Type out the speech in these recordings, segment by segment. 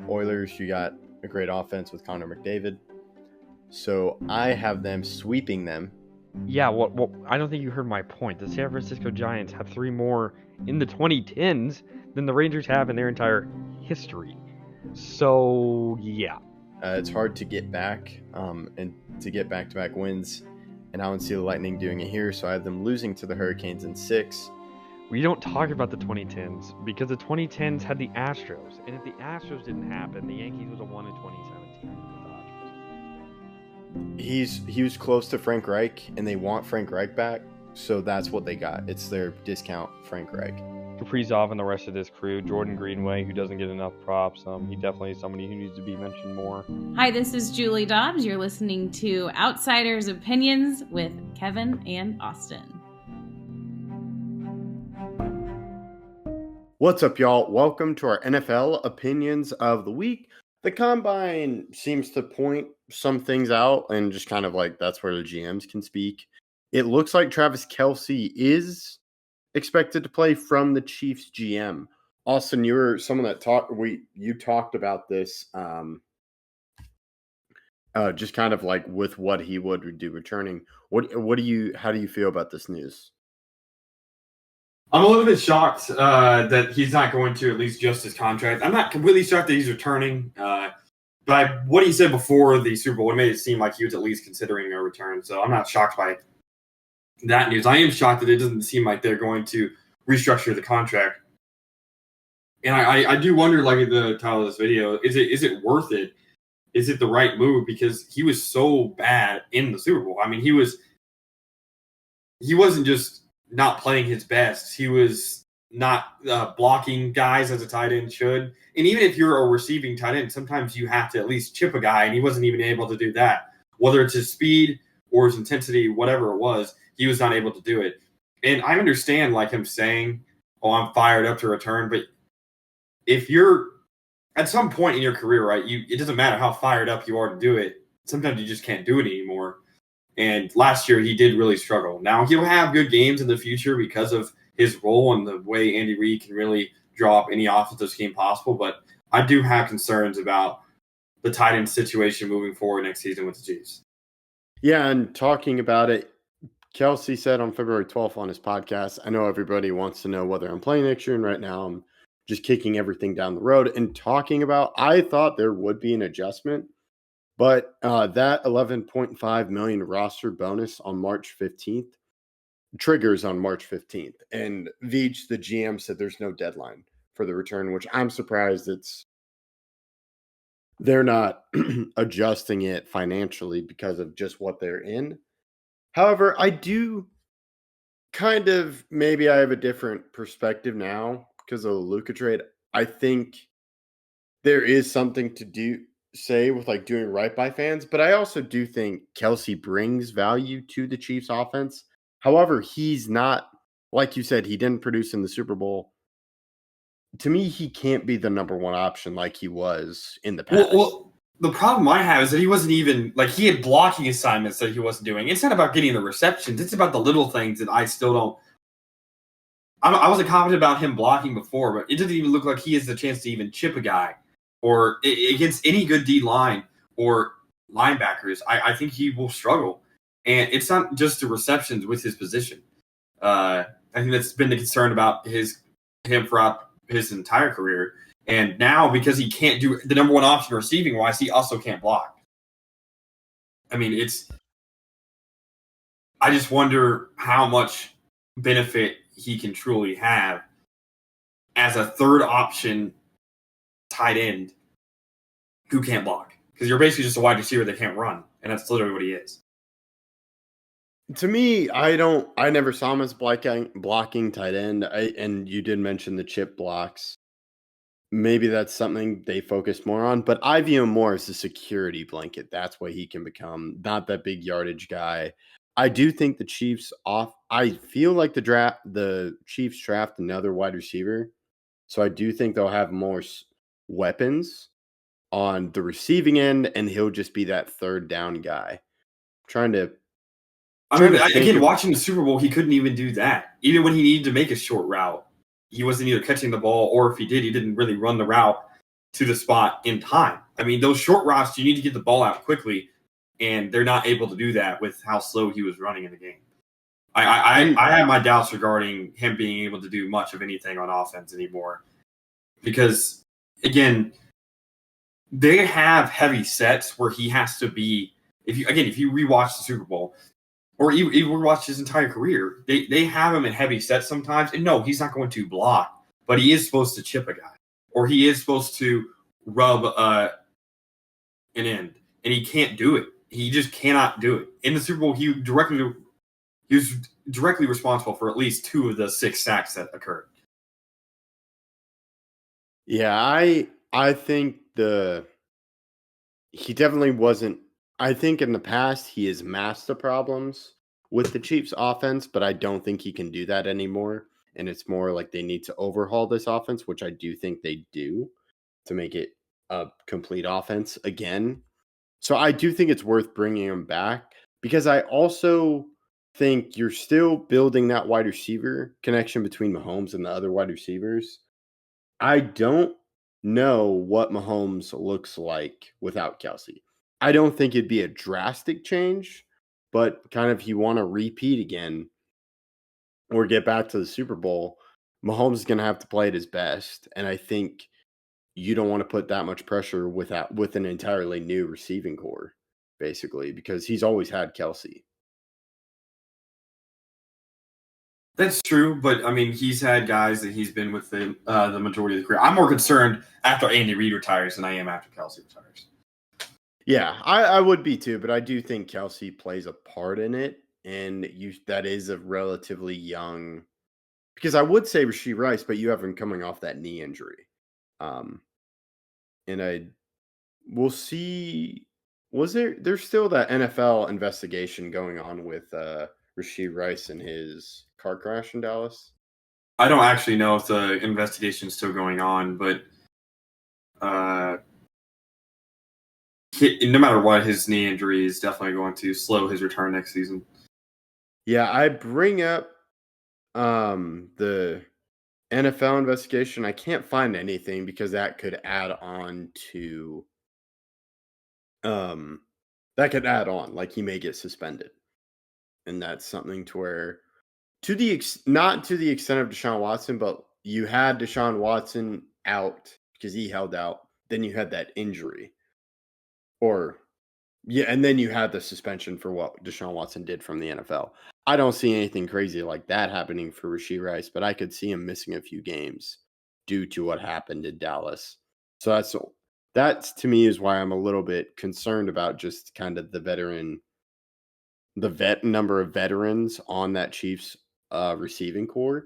Oilers, you got a great offense with Connor McDavid. So I have them sweeping them. Yeah, well, I don't think you heard my point. The San Francisco Giants have 3 more in the 2010s than the Rangers have in their entire history. So, yeah. It's hard to get back and to get back-to-back wins, and I don't see the Lightning doing it here, so I have them losing to the Hurricanes in 6. We don't talk about the 2010s because the 2010s had the Astros, and if the Astros didn't happen, the Yankees would have won in 2017 with the Dodgers. He was close to Frank Reich, and they want Frank Reich back, so that's what they got. It's their discount Frank Reich. Kaprizov and the rest of this crew, Jordan Greenway, who doesn't get enough props. He definitely is somebody who needs to be mentioned more. Hi, this is Julie Dobbs. You're listening to Outsiders Opinions with Kevin and Austin. What's up, y'all? Welcome to our NFL Opinions of the Week. The Combine seems to point some things out and just kind of like that's where the GMs can speak. It looks like Travis Kelce is expected to play from the Chiefs GM. Austin, you were someone that you talked about this just kind of like with what he would do returning. How do you feel about this news? I'm a little bit shocked that he's not going to at least adjust his contract. I'm not completely shocked that he's returning. But what he said before the Super Bowl, it made it seem like he was at least considering a return. So I'm not shocked by that news. I am shocked that it doesn't seem like they're going to restructure the contract. And I do wonder, like in the title of this video, is it worth it? Is it the right move? Because he was so bad in the Super Bowl. I mean, he wasn't just not playing his best. He was not blocking guys as a tight end should. And even if you're a receiving tight end, sometimes you have to at least chip a guy, and he wasn't even able to do that. Whether it's his speed or his intensity, whatever it was, he was not able to do it. And I understand like him saying, oh, I'm fired up to return. But if you're at some point in your career, right, it doesn't matter how fired up you are to do it. Sometimes you just can't do it anymore. And last year, he did really struggle. Now, he'll have good games in the future because of his role and the way Andy Reid can really draw up any offensive scheme possible. But I do have concerns about the tight end situation moving forward next season with the Chiefs. Yeah, and talking about it, Kelce said on February 12th on his podcast, I know everybody wants to know whether I'm playing next year, and right now I'm just kicking everything down the road. And talking about, I thought there would be an adjustment. But that $11.5 million roster bonus on March 15th triggers on March 15th. And Veach, the GM, said there's no deadline for the return, which I'm surprised they're not adjusting it financially because of just what they're in. However, I do kind of, maybe I have a different perspective now because of the Luka trade. I think there is something to say with like doing right by fans, but I also do think Kelce brings value to the Chiefs offense. However, he's not, like you said, he didn't produce in the Super Bowl. To me, he can't be the number one option like he was in the past. Well, the problem I have is that he wasn't even, like, he had blocking assignments that he wasn't doing. It's not about getting the receptions. It's about the little things that I still don't. I wasn't confident about him blocking before, but it doesn't even look like he has the chance to even chip a guy or against any good D line or linebackers. I think he will struggle. And it's not just the receptions with his position. I think that's been the concern about him throughout his entire career. And now, because he can't do the number one option receiving wise, he also can't block. I mean, I just wonder how much benefit he can truly have as a third option tight end who can't block. Because you're basically just a wide receiver that can't run. And that's literally what he is. To me, I never saw him as blocking tight end. And you did mention the chip blocks. Maybe that's something they focus more on, but I view him more as a security blanket. That's what he can become, not that big yardage guy. I do think the Chiefs I feel like the Chiefs draft another wide receiver. So I do think they'll have more weapons on the receiving end, and he'll just be that third down guy. Again, watching the Super Bowl, he couldn't even do that. Even when he needed to make a short route, he wasn't either catching the ball, or if he did, he didn't really run the route to the spot in time. I mean, those short routes, you need to get the ball out quickly, and they're not able to do that with how slow he was running in the game. I have my doubts regarding him being able to do much of anything on offense anymore because, again, they have heavy sets where he has to be. If you rewatch the Super Bowl or even rewatch his entire career, they have him in heavy sets sometimes. And no, he's not going to block, but he is supposed to chip a guy or he is supposed to rub an end, and he can't do it. He just cannot do it. In the Super Bowl, he was directly responsible for at least 2 of the 6 sacks that occurred. Yeah, I think he definitely wasn't. I think in the past he has masked the problems with the Chiefs offense, but I don't think he can do that anymore. And it's more like they need to overhaul this offense, which I do think they do to make it a complete offense again. So I do think it's worth bringing him back because I also think you're still building that wide receiver connection between Mahomes and the other wide receivers. I don't know what Mahomes looks like without Kelce. I don't think it'd be a drastic change, but kind of if you want to repeat again or get back to the Super Bowl, Mahomes is going to have to play at his best. And I think you don't want to put that much pressure with an entirely new receiving core, basically, because he's always had Kelce. That's true, but I mean, he's had guys that he's been with the majority of the career. I'm more concerned after Andy Reid retires than I am after Kelce retires. Yeah, I would be too, but I do think Kelce plays a part in it, and that is a relatively young. Because I would say Rashee Rice, but you have him coming off that knee injury, and we'll see. There's still that NFL investigation going on with Rashee Rice and his car crash in Dallas? I don't actually know if the investigation is still going on, but no matter what, his knee injury is definitely going to slow his return next season. Yeah, I bring up the NFL investigation. I can't find anything because that could add on to like he may get suspended. And that's something to where not to the extent of Deshaun Watson, but you had Deshaun Watson out because he held out. Then you had that injury. And then you had the suspension for what Deshaun Watson did from the NFL. I don't see anything crazy like that happening for Rashee Rice, but I could see him missing a few games due to what happened in Dallas. So that's to me is why I'm a little bit concerned about just kind of the number of veterans on that Chiefs receiving core.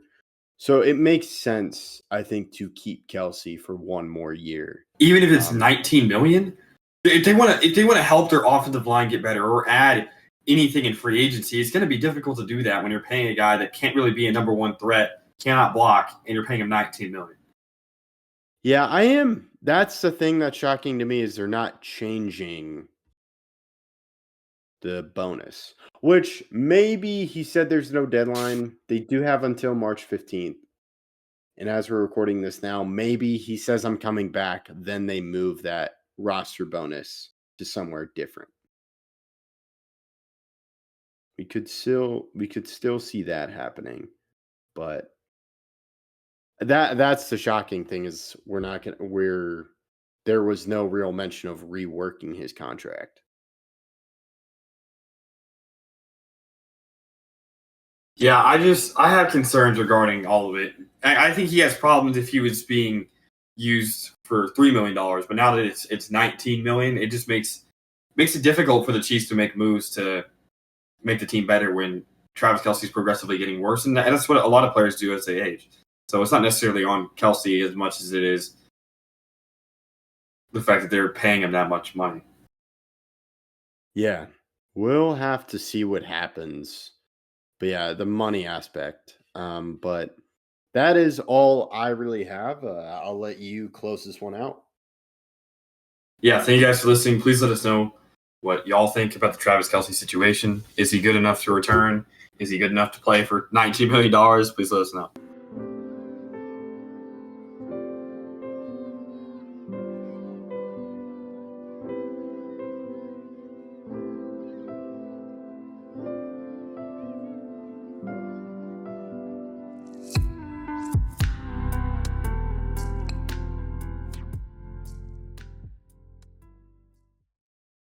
So it makes sense, I think, to keep Kelce for one more year, even if it's $19 million. If they want to help their offensive line get better or add anything in free agency, it's going to be difficult to do that when you're paying a guy that can't really be a number one threat, cannot block, and you're paying him $19 million. Yeah, I am. That's the thing that's shocking to me is they're not changing the bonus, which maybe he said there's no deadline. They do have until March 15th. And as we're recording this now, maybe he says I'm coming back. Then they move that roster bonus to somewhere different. We could still see that happening, but that's the shocking thing is there was no real mention of reworking his contract. Yeah, I have concerns regarding all of it. I think he has problems if he was being used for $3 million, but now that it's $19 million, it just makes it difficult for the Chiefs to make moves to make the team better when Travis Kelce is progressively getting worse, and that's what a lot of players do as they age. So it's not necessarily on Kelce as much as it is the fact that they're paying him that much money. Yeah, we'll have to see what happens. But yeah, the money aspect. But that is all I really have. I'll let you close this one out. Yeah, thank you guys for listening. Please let us know what y'all think about the Travis Kelce situation. Is he good enough to return? Is he good enough to play for $19 million? Please let us know.